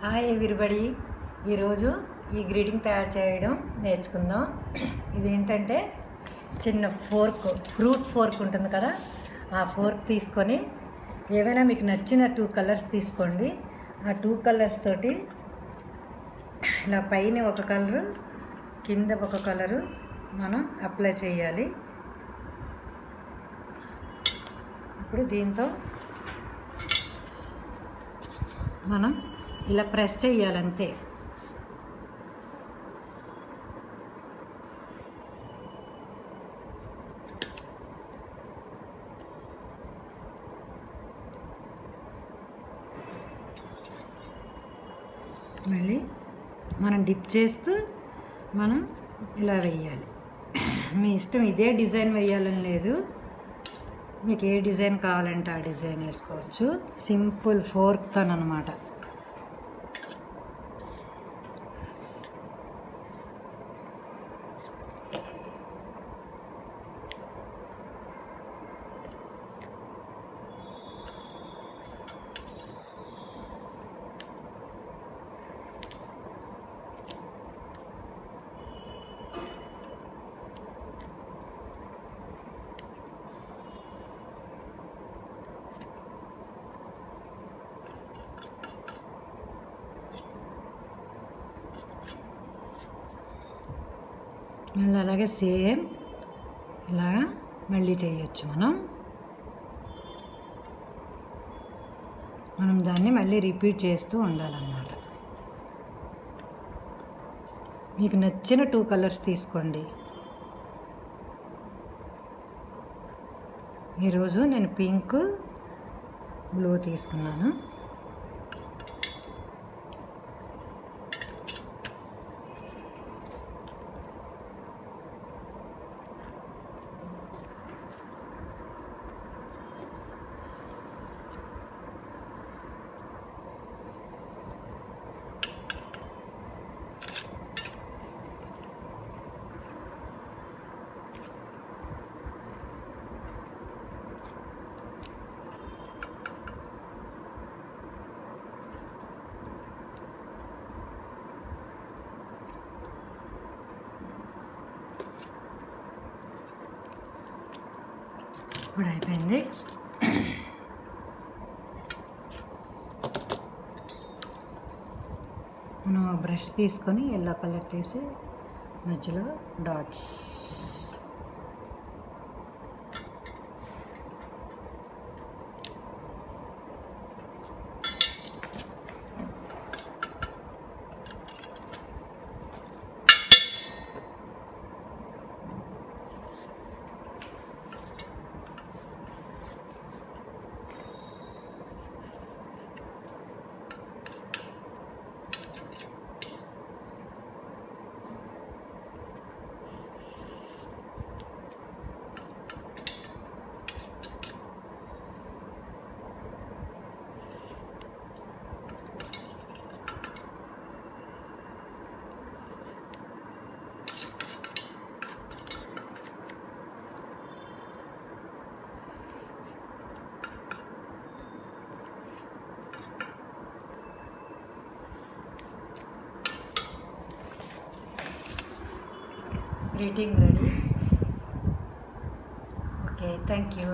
Hi everybody. ఈరోజు ఈ greeting తయారు చేయడం నేర్చుకుందాం. ఇదేంటంటే చిన్న ఫ్రూట్ ఫోర్క్ ఉంటుంది కదా, ఆ ఫోర్క్ తీసుకొని ఏవైనా మీకు నచ్చిన 2 కలర్స్ తీసుకోండి. ఆ 2 కలర్స్ తోటి ఇలా పైన ఒక కలరు, కింద ఒక కలరు మనం అప్లై చేయాలి. ఇప్పుడు దీంతో మనం ఇలా ప్రెస్ చేయాలంతే. మళ్ళీ మనం డిప్ చేస్తూ మనం ఇలా వేయాలి. మీ ఇష్టం, ఇదే డిజైన్ వేయాలని లేదు, మీకు ఏ డిజైన్ కావాలంటే ఆ డిజైన్ వేసుకోవచ్చు. సింపుల్ ఫోర్క్ అనమాట. మళ్ళీ అలాగే సేమ్ ఇలాగా మళ్ళీ చేయొచ్చు. మనం దాన్ని మళ్ళీ రిపీట్ చేస్తూ ఉండాలన్నమాట. మీకు నచ్చిన 2 కలర్స్ తీసుకోండి. ఈరోజు నేను పింక్, బ్లూ తీసుకున్నాను. ఇప్పుడు అయిపోయింది. మనం బ్రష్ తీసుకొని ఎల్లో కలర్ తీసి మధ్యలో dots. Greeting ready. Okay, thank you.